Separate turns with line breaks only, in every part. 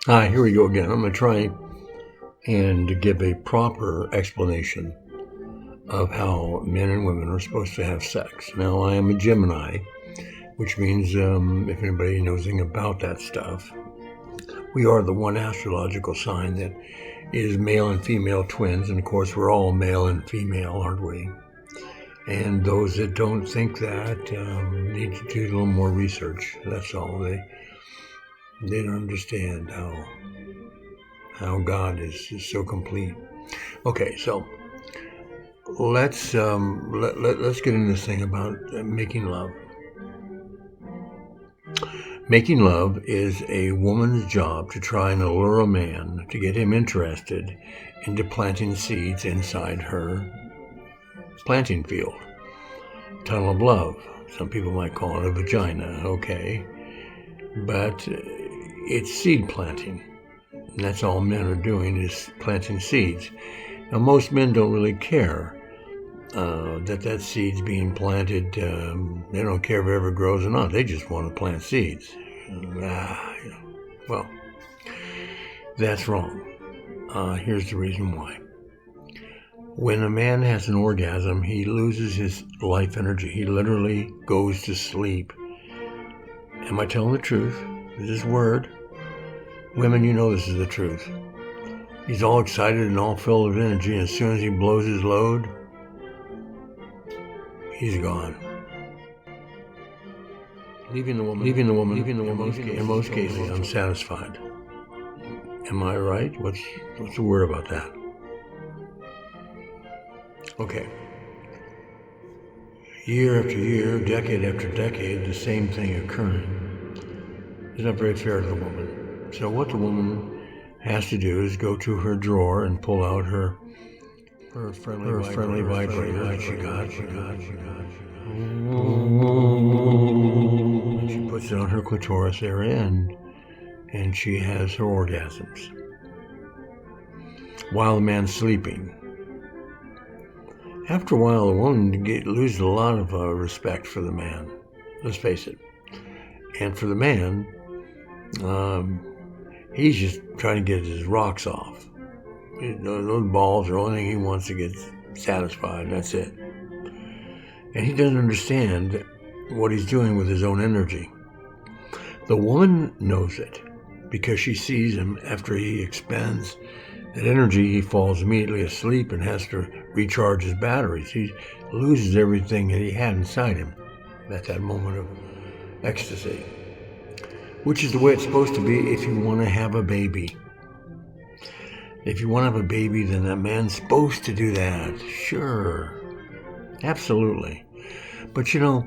Hi, here we go again. I'm going to try and give a proper explanation of how men and women are supposed to have sex. Now, I am a Gemini, which means if anybody knows anything about that stuff, we are the one astrological sign that is male and female twins, and of course we're all male and female, aren't we? And those that don't think that need to do a little more research. That's all. They don't understand how God is so complete. Okay, so let's get into this thing about making love. Making love is a woman's job to try and allure a man to get him interested into planting seeds inside her planting field. Tunnel of love. Some people might call it a vagina, okay? But it's seed planting. And that's all men are doing is planting seeds. Now, most men don't really care that seed's being planted. They don't care if it ever grows or not. They just want to plant seeds. Well, that's wrong. Here's the reason why. When a man has an orgasm, he loses his life energy. He literally goes to sleep. Am I telling the truth? Is this word? Women, you know this is the truth. He's all excited and all filled with energy, and as soon as he blows his load, he's gone. Leaving the woman in most cases unsatisfied. Am I right? What's the word about that? Okay. Year after year, decade after decade, the same thing occurring. It's not very fair to the woman. So what the woman has to do is go to her drawer and pull out her friendly vibrator that she got. And she puts it on her clitoris area and she has her orgasms while the man's sleeping. After a while, the woman loses a lot of respect for the man. Let's face it. And for the man, he's just trying to get his rocks off. Those balls are the only thing he wants to get satisfied, and that's it. And he doesn't understand what he's doing with his own energy. The woman knows it because she sees him after he expends that energy. He falls immediately asleep and has to recharge his batteries. He loses everything that he had inside him at that moment of ecstasy, which is the way it's supposed to be if you want to have a baby. If you want to have a baby, then that man's supposed to do that. Sure. Absolutely. But you can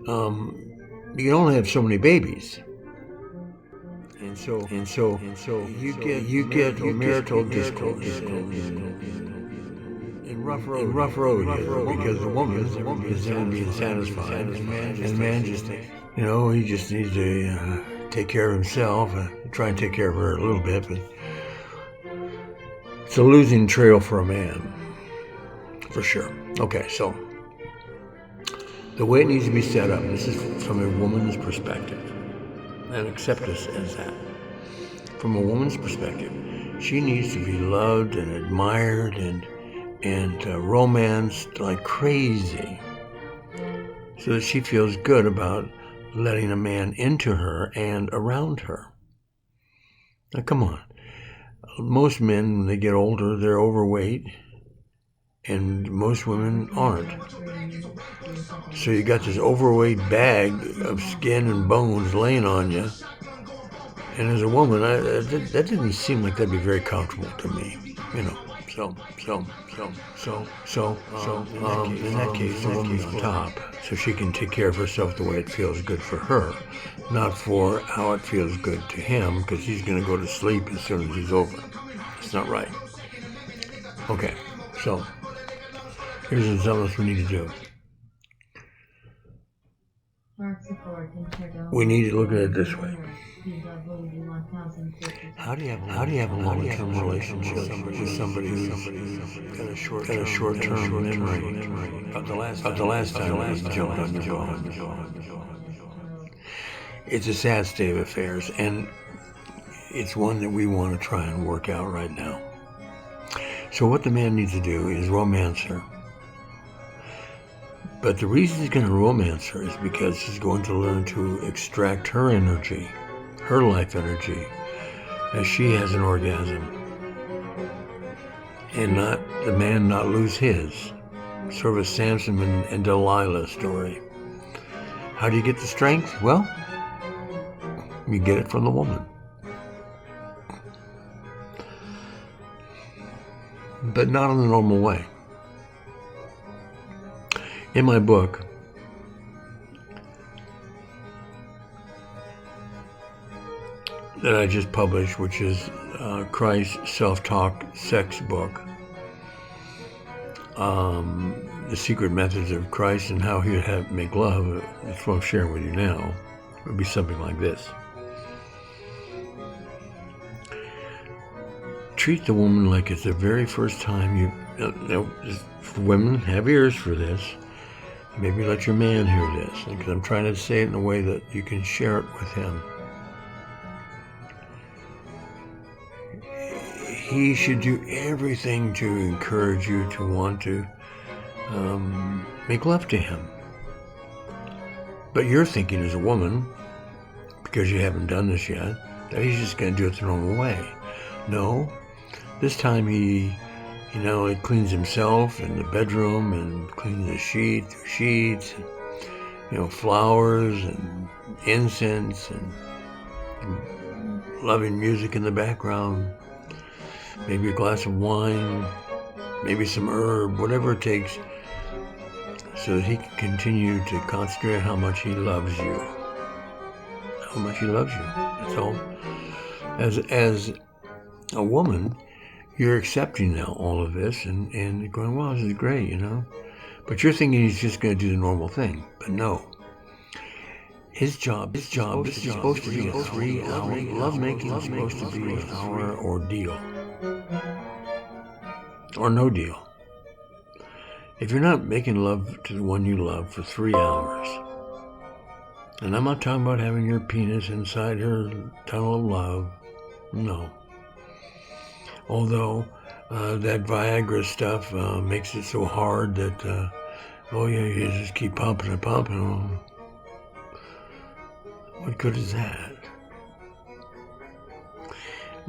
only have so many babies. And so you get marital discourse in rough road because the woman is never being satisfied, and the man just he just needs to take care of himself, try and take care of her a little bit, but it's a losing trail for a man, for sure. Okay, so the way it needs to be set up, this is from a woman's perspective, and accept this as that. From a woman's perspective, she needs to be loved and admired and romanced like crazy, so that she feels good about letting a man into her and around her. Now, come on. Most men, when they get older, they're overweight, and most women aren't. So you got this overweight bag of skin and bones laying on you. And as a woman, that didn't seem like that'd be very comfortable to me, So in that case, the woman's on top, so she can take care of herself the way it feels good for her, not for how it feels good to him, because he's going to go to sleep as soon as he's over. It's not right. Okay, so here's something else we need to do. We need to look at it this way. How do you have a long-term relationship with somebody who's got a short-term memory of the last time he jumped on your bone? It's a sad state of affairs, and it's one that we want to try and work out right now. So what the man needs to do is romance her. But the reason he's going to romance her is because he's going to learn to extract her energy, her life energy, as she has an orgasm. And not the man not lose his. Sort of a Samson and Delilah story. How do you get the strength? Well, you get it from the woman. But not in the normal way. In my book, that I just published, which is Christ's Self-Talk Sex Book, The Secret Methods of Christ and How He would make love, that's what I'm sharing with you now. It would be something like this. Treat the woman like it's the very first time you women, have ears for this. Maybe let your man hear this, because I'm trying to say it in a way that you can share it with him. He should do everything to encourage you to want to make love to him. But you're thinking as a woman, because you haven't done this yet, that he's just going to do it the normal way. No, this time he cleans himself in the bedroom and cleans the sheets, and, flowers and incense and loving music in the background. Maybe a glass of wine, maybe some herb, whatever it takes, so that he can continue to concentrate on how much he loves you. How much he loves you. That's all. As a woman, you're accepting now all of this and going, wow, this is great, But you're thinking he's just going to do the normal thing. But no. His job is supposed to be a 3-hour lovemaking is supposed to be an hour ordeal. Or no deal. If you're not making love to the one you love for 3 hours, and I'm not talking about having your penis inside her tunnel of love, no. Although that Viagra stuff makes it so hard that, you just keep pumping and pumping. What good is that?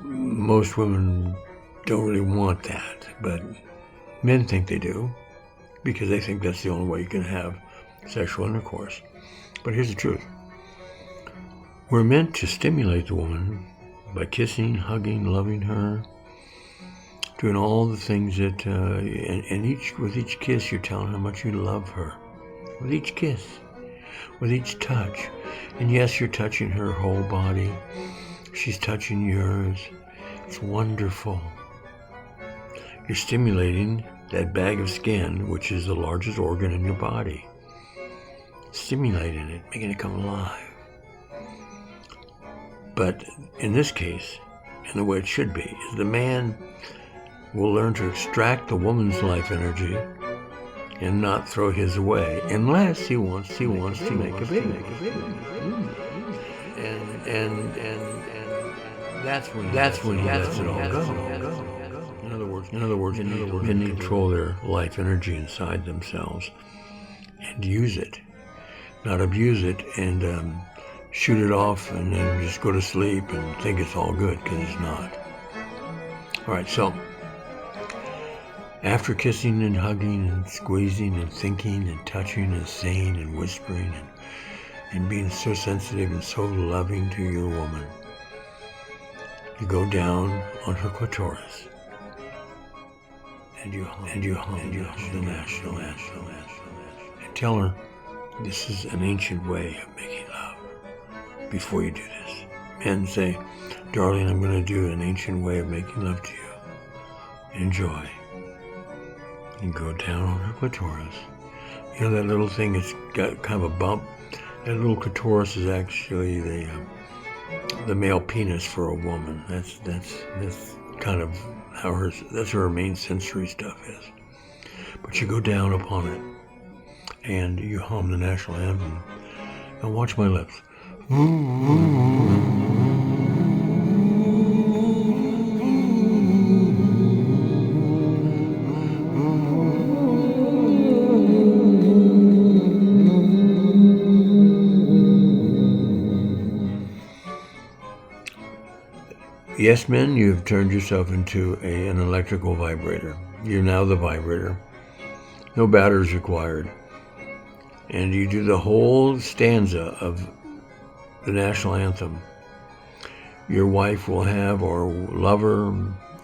Most women don't really want that, but men think they do, because they think that's the only way you can have sexual intercourse. But here's the truth. We're meant to stimulate the woman by kissing, hugging, loving her, doing all the things that, with each kiss you're telling her how much you love her. With each kiss, with each touch. And yes, you're touching her whole body. She's touching yours. It's wonderful. You're stimulating that bag of skin, which is the largest organ in your body. Stimulating it, making it come alive. But in this case, and the way it should be, is the man will learn to extract the woman's life energy and not throw his away, unless he wants to make a baby. And that's when he lets it all go. In other words, men control their life energy inside themselves and use it, not abuse it and shoot it off and then just go to sleep and think it's all good, because it's not. All right, so after kissing and hugging and squeezing and thinking and touching and saying and whispering and being so sensitive and so loving to your woman, you go down on her clitoris and you hum the national anthem and tell her this is an ancient way of making love. Before you do this, men say, darling, I'm going to do an ancient way of making love to you. Enjoy. And go down on her clitoris. That little thing that's got kind of a bump? That little clitoris is actually the male penis for a woman. That's kind of how that's her main sensory stuff is. But you go down upon it and you hum the national anthem. And watch my lips. Yes, men, you have turned yourself into an electrical vibrator. You're now the vibrator. No batteries required. And you do the whole stanza of the national anthem. Your wife will have, or lover,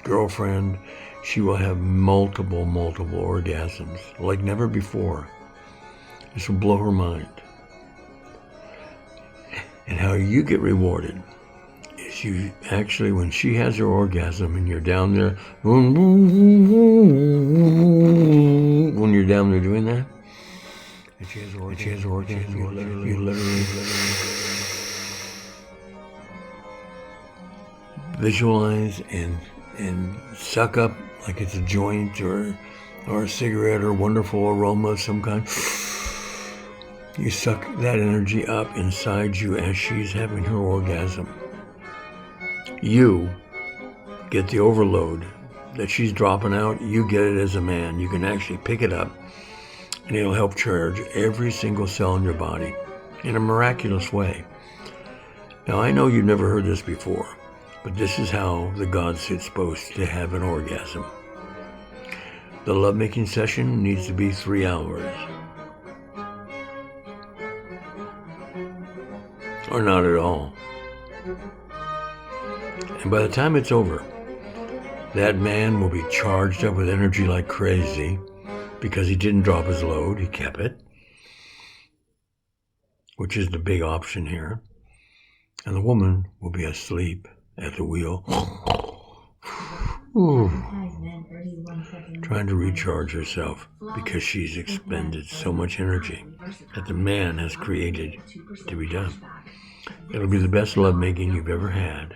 girlfriend, she will have multiple orgasms, like never before. This will blow her mind. And how you get rewarded is you actually, when she has her orgasm and you're down there, when you're down there doing that, and she has her orgasm, you literally visualize and suck up like it's a joint or a cigarette or wonderful aroma of some kind. You suck that energy up inside you as she's having her orgasm. You get the overload that she's dropping out. You get it as a man. You can actually pick it up, and it'll help charge every single cell in your body in a miraculous way. Now, I know you've never heard this before, but this is how the gods are supposed to have an orgasm. The lovemaking session needs to be 3 hours. Or not at all. And by the time it's over, that man will be charged up with energy like crazy because he didn't drop his load, he kept it, which is the big option here. And the woman will be asleep at the wheel, trying to recharge herself because she's expended so much energy that the man has created to be done. It'll be the best lovemaking you've ever had.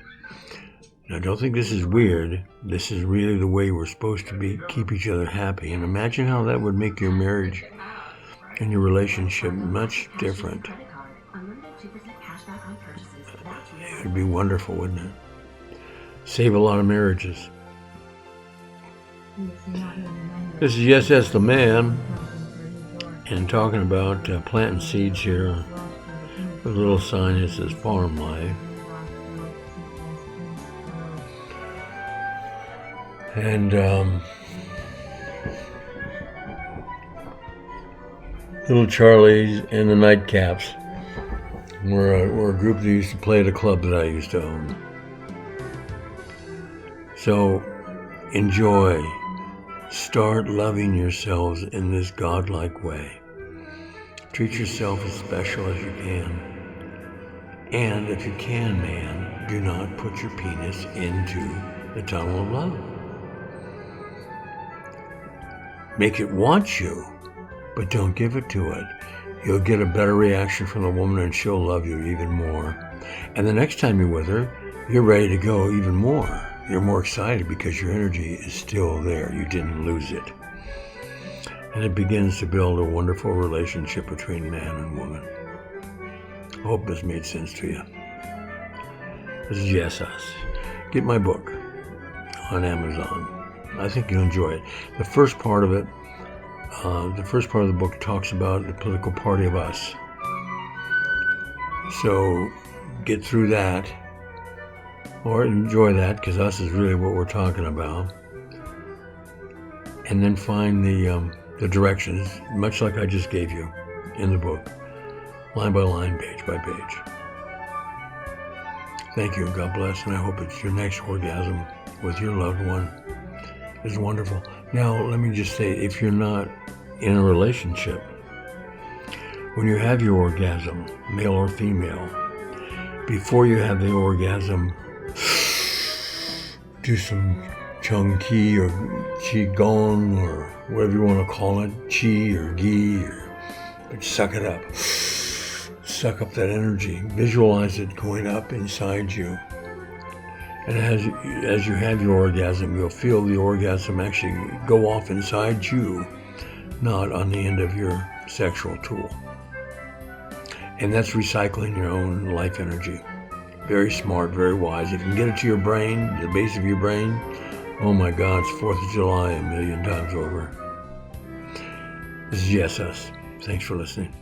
Now, don't think this is weird. This is really the way we're supposed to be, keep each other happy. And imagine how that would make your marriage and your relationship much different. It would be wonderful, wouldn't it? Save a lot of marriages. This is YesUs The Man, and talking about planting seeds here. The little sign that says Farm Life. And little Charlies and the Nightcaps were a group that used to play at a club that I used to own. So enjoy. Start loving yourselves in this godlike way. Treat yourself as special as you can. And if you can, man, do not put your penis into the tunnel of love. Make it want you, but don't give it to it. You'll get a better reaction from the woman and she'll love you even more. And the next time you're with her, you're ready to go even more. You're more excited because your energy is still there. You didn't lose it. And it begins to build a wonderful relationship between man and woman. I hope this made sense to you. This is YesUs. Get my book on Amazon. I think you'll enjoy it. The first part of it, the book talks about the political party of us. So get through that, or enjoy that, because us is really what we're talking about. And then find the directions, much like I just gave you in the book, line by line, page by page. Thank you, and God bless, and I hope it's your next orgasm with your loved one is wonderful. Now, let me just say, if you're not in a relationship, when you have your orgasm, male or female, before you have the orgasm, do some chung qi or qi gong or whatever you want to call it, qi or gi, but suck it up. Suck up that energy. Visualize it going up inside you. And as you have your orgasm, you'll feel the orgasm actually go off inside you, not on the end of your sexual tool. And that's recycling your own life energy. Very smart, very wise. If you can get it to your brain, the base of your brain, oh my God, it's 4th of July 1,000,000 times over. This is YesUs. Thanks for listening.